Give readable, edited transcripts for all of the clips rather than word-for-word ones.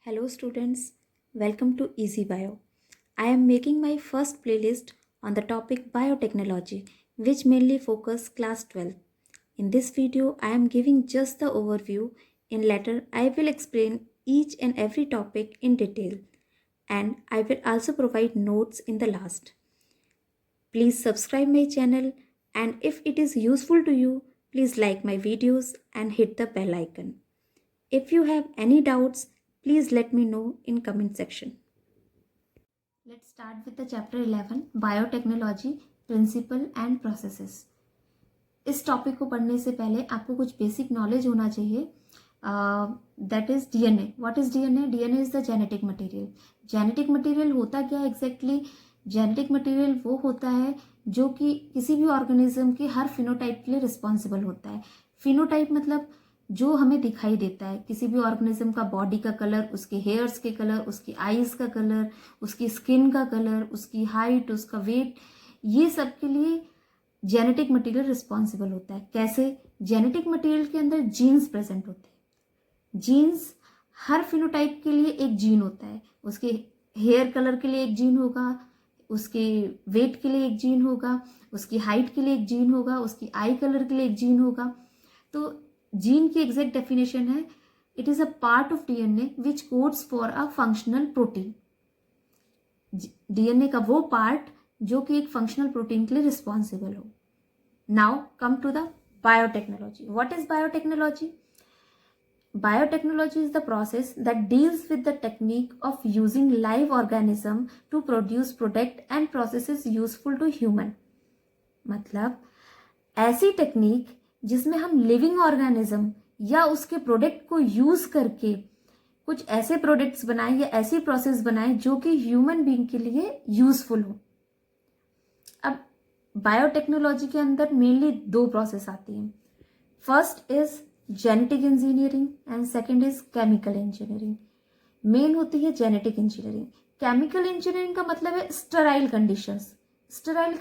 Hello students, welcome to Easy Bio. I am making my first playlist on the topic biotechnology which mainly focus class 12. In this video I am giving just the overview. In later I will explain each and every topic in detail and I will also provide notes in the last. Please subscribe my channel and if it is useful to you, please like my videos and hit the bell icon. If you have any doubts, please let me know in comment section. Let's start with the chapter 11 Biotechnology Principle and Processes. इस topic को पढ़ने से पहले आपको कुछ basic knowledge होना चाहिए. That is DNA. What is DNA? DNA is the genetic material. Genetic material होता क्या है एग्जैक्टली? जेनेटिक मटेरियल वो होता है जो कि किसी भी ऑर्गेनिज्म के हर फिनोटाइप के लिए रिस्पॉन्सिबल होता है. फिनोटाइप मतलब जो हमें दिखाई देता है किसी भी ऑर्गेनिज्म का, बॉडी का कलर, उसके हेयर्स के कलर, उसकी आईज का कलर, उसकी स्किन का कलर, उसकी हाइट, उसका वेट, ये सब के लिए जेनेटिक मटेरियल रिस्पॉन्सिबल होता है. कैसे? जेनेटिक मटेरियल के अंदर जीन्स प्रेजेंट होते हैं. जीन्स हर फिनोटाइप के लिए एक जीन होता है. उसके हेयर कलर के लिए एक जीन होगा, उसके वेट के लिए एक जीन होगा, उसकी हाइट के लिए एक जीन होगा, उसकी आई कलर के लिए एक जीन होगा. तो जीन की एग्जैक्ट डेफिनेशन है, it is a part of DNA which codes for a functional protein. DNA का वो पार्ट जो कि एक फंक्शनल प्रोटीन के लिए रिस्पॉन्सिबल हो. Now come to the biotechnology. What is biotechnology? Biotechnology is the process that deals with the technique of using live organism to produce product and processes useful to human. मतलब ऐसी technique जिसमें हम living organism या उसके product को use करके कुछ ऐसे प्रोडक्ट्स बनाएं या ऐसी प्रोसेस बनाएं जो कि ह्यूमन बीइंग के लिए यूजफुल हो. अब बायोटेक्नोलॉजी के अंदर मेनली दो प्रोसेस आती हैं. First is genetic engineering and second is chemical engineering. Main होती है जेनेटिक इंजीनियरिंग. केमिकल इंजीनियरिंग का मतलब है स्टेराइल कंडीशंस. स्टेराइल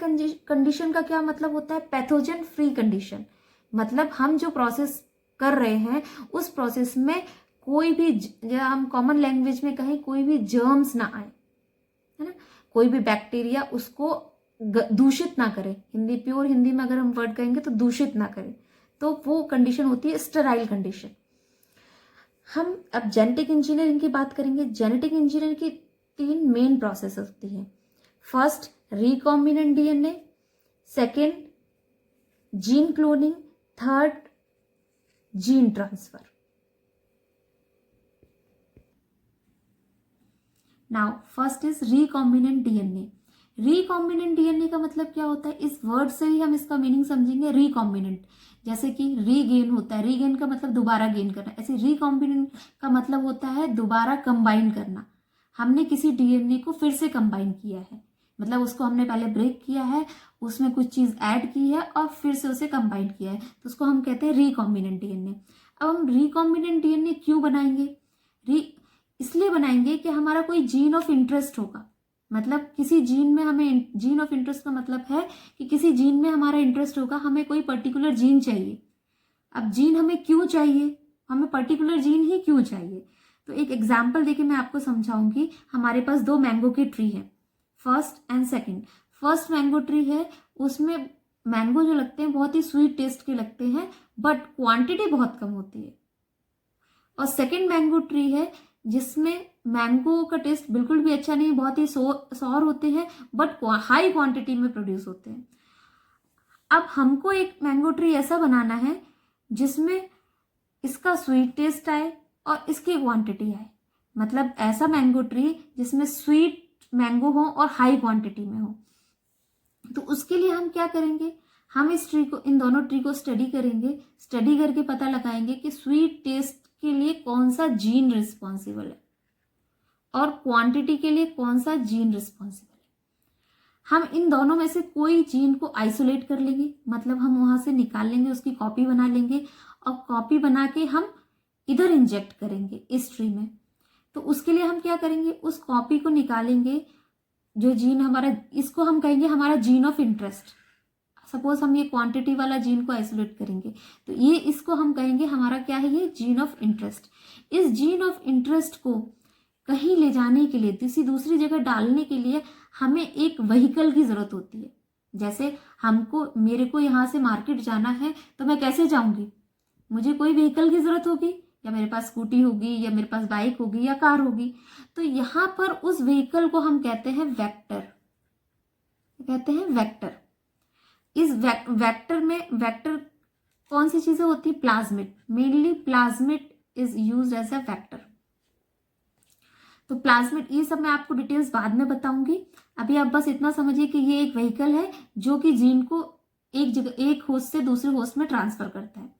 कंडीशन का क्या मतलब होता है? Pathogen free condition. मतलब हम जो प्रोसेस कर रहे हैं उस प्रोसेस में कोई भी, या हम कॉमन लैंग्वेज में कहें, कोई भी जर्म्स ना आए, है ना, कोई भी बैक्टीरिया उसको दूषित ना करे. हिंदी, प्योर हिंदी में अगर हम वर्ड कहेंगे तो दूषित ना करे, तो वो कंडीशन होती है स्टेराइल कंडीशन. हम अब जेनेटिक इंजीनियरिंग की बात करेंगे. जेनेटिक इंजीनियरिंग की तीन मेन प्रोसेस होती हैं. First recombinant DNA, second gene cloning, third gene transfer. Now first is recombinant DNA. Recombinant DNA का मतलब क्या होता है? इस वर्ड से ही हम इसका मीनिंग समझेंगे. रिकॉम्बिनेंट जैसे कि रीगेन होता है, रीगेन का मतलब दोबारा गेन करना. ऐसे रिकॉम्बिनेंट का मतलब होता है दोबारा कंबाइन करना. हमने किसी डीएनए को फिर से कंबाइन किया है, मतलब उसको हमने पहले ब्रेक किया है, उसमें कुछ चीज ऐड की है और फिर से उसे कंबाइन किया है, तो उसको हम कहते हैं रिकॉम्बिनेंट डीएनए. अब हम रिकॉम्बिनेंट डीएनए क्यों बनाएंगे? इसलिए बनाएंगे कि हमारा कोई जीन ऑफ इंटरेस्ट होगा. मतलब किसी जीन में हमें, जीन ऑफ इंटरेस्ट का मतलब है कि किसी जीन में हमारा इंटरेस्ट होगा, हमें कोई पर्टिकुलर जीन चाहिए. अब जीन हमें क्यों चाहिए? हमें पर्टिकुलर जीन ही क्यों चाहिए? तो एक एग्जाम्पल देके मैं आपको समझाऊंगी. हमारे पास दो मैंगो के ट्री है, first and second. First mango tree है, उसमें मैंगो जो लगते हैं बहुत ही स्वीट टेस्ट के लगते हैं, बट क्वांटिटी बहुत कम होती है. और सेकेंड मैंगो ट्री है जिसमें मैंगो का टेस्ट बिल्कुल भी अच्छा नहीं, बहुत ही सॉर होते हैं, बट हाई क्वांटिटी में प्रोड्यूस होते हैं. अब हमको एक मैंगो ट्री ऐसा बनाना है जिसमें इसका स्वीट टेस्ट आए और इसकी क्वांटिटी आए. मतलब ऐसा मैंगो ट्री जिसमें स्वीट मैंगो हो और हाई क्वांटिटी में हो. तो उसके लिए हम क्या करेंगे? हम इस ट्री को, इन दोनों ट्री को स्टडी करेंगे. स्टडी करके पता लगाएंगे कि स्वीट टेस्ट के लिए कौन सा जीन रिस्पॉन्सिबल है और क्वांटिटी के लिए कौन सा जीन रिस्पॉन्सिबल है. हम इन दोनों में से कोई जीन को आइसोलेट कर लेंगे, मतलब हम वहां से निकाल लेंगे, उसकी कॉपी बना लेंगे और कॉपी बना के हम इधर इंजेक्ट करेंगे इस ट्री में. तो उसके लिए हम क्या करेंगे? उस कॉपी को निकालेंगे, जो जीन हमारा, इसको हम कहेंगे हमारा जीन ऑफ इंटरेस्ट. सपोज हम ये क्वांटिटी वाला जीन को आइसोलेट करेंगे, तो ये, इसको हम कहेंगे हमारा क्या है? ये जीन ऑफ इंटरेस्ट. इस जीन ऑफ इंटरेस्ट को कहीं ले जाने के लिए, किसी दूसरी जगह डालने के लिए हमें एक व्हीकल की ज़रूरत होती है। जैसे मेरे को यहाँ से मार्केट जाना है तो मैं कैसे जाऊंगी? मुझे कोई व्हीकल की ज़रूरत होगी, या मेरे पास स्कूटी होगी, या मेरे पास बाइक होगी, या कार होगी। तो यहाँ पर उस व्हीकल को हम कहते हैं वेक्टर, कहते हैं वेक्टर। इस वेक्टर में वेक्टर कौन सी चीजें होती है? Plasmid, mainly plasmid is used as a vector. तो प्लाज्मिड, ये सब मैं आपको डिटेल्स बाद में बताऊंगी। अभी आप बस इतना समझिए कि ये एक व्हीकल है जो कि जीन को एक जगह, एक होस्ट से दूसरे होस्ट में ट्रांसफर करता है।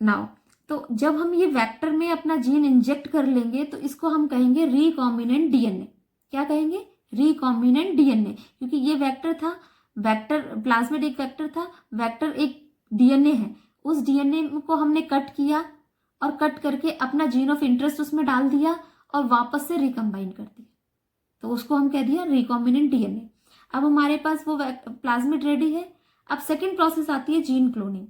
नाउ, तो जब हम ये वेक्टर में अपना जीन इंजेक्ट कर लेंगे तो इसको हम कहेंगे रिकॉम्बिनेंट डीएनए। क्या कहेंगे? रिकॉम्बिनेंट डीएनए, क्योंकि ये वेक्टर था, वेक्टर प्लाज्मिड एक वेक्टर था, वेक्टर एक डीएनए है। उस डीएनए को हमने कट किया और कट करके अपना जीन ऑफ इंटरेस्ट उसमें डाल दिया और वापस से रिकम्बाइन कर दिया, तो उसको हम कह दिया रिकॉम्बिनेंट डीएनए। अब हमारे पास वो प्लाज्मिड रेडी है। अब सेकेंड प्रोसेस आती है जीन क्लोनिंग।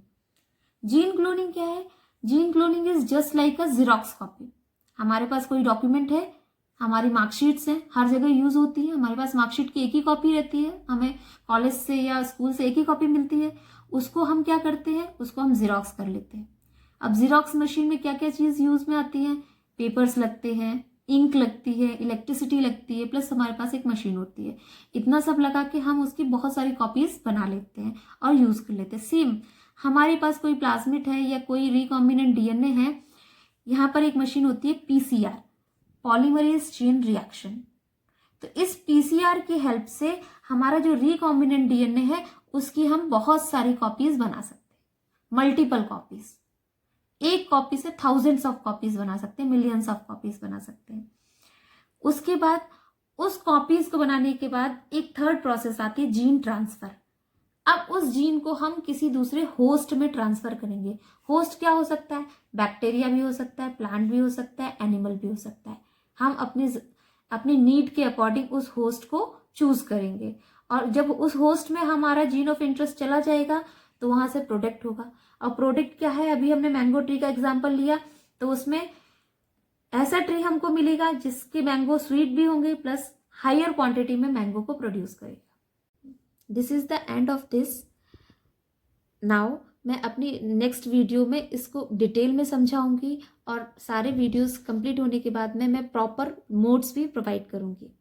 जीन क्लोनिंग क्या है? Gene cloning is just like a xerox copy. हमारे पास कोई डॉक्यूमेंट है, हमारी मार्कशीट्स हैं, हर जगह यूज होती है, हमारे पास मार्कशीट की एक ही कॉपी रहती है, हमें कॉलेज से या स्कूल से एक ही कॉपी मिलती है। उसको हम क्या करते हैं? उसको हम जीरोक्स कर लेते हैं। अब जीरोक्स मशीन में क्या क्या चीज यूज में आती है? पेपर्स लगते हैं, इंक लगती है, इलेक्ट्रिसिटी लगती है, प्लस हमारे पास एक मशीन होती है। इतना सब लगा के हम उसकी बहुत सारी कॉपीज बना लेते हैं और यूज कर लेते हैं। सेम हमारे पास कोई प्लाज्मिड है या कोई रिकॉम्बिनेंट डीएनए है, यहाँ पर एक मशीन होती है पीसीआर, पॉलीमरेज चेन रिएक्शन। तो इस पीसीआर की हेल्प से हमारा जो रिकॉम्बिनेंट डीएनए है उसकी हम बहुत सारी कॉपीज बना सकते हैं, मल्टीपल कॉपीज। एक कॉपी से थाउजेंड्स ऑफ कॉपीज बना सकते हैं, मिलियंस ऑफ कॉपीज बना सकते हैं। उसके बाद उस कॉपीज को बनाने के बाद एक थर्ड प्रोसेस आती है जीन ट्रांसफर। अब उस जीन को हम किसी दूसरे होस्ट में ट्रांसफर करेंगे। होस्ट क्या हो सकता है? बैक्टीरिया भी हो सकता है, प्लांट भी हो सकता है, एनिमल भी हो सकता है। हम अपनी नीड के अकॉर्डिंग उस होस्ट को चूज करेंगे, और जब उस होस्ट में हमारा जीन ऑफ इंटरेस्ट चला जाएगा तो वहां से प्रोडक्ट होगा। और प्रोडक्ट क्या है? अभी हमने मैंगो ट्री का एग्जाम्पल लिया, तो उसमें ऐसा ट्री हमको मिलेगा जिसके मैंगो स्वीट भी होंगे, प्लस हायर क्वांटिटी में मैंगो को प्रोड्यूस करेगा। This is the end of this. Now मैं अपनी नेक्स्ट वीडियो में इसको डिटेल में समझाऊंगी, और सारे वीडियोस कंप्लीट होने के बाद में मैं प्रॉपर नोट्स भी प्रोवाइड करूंगी।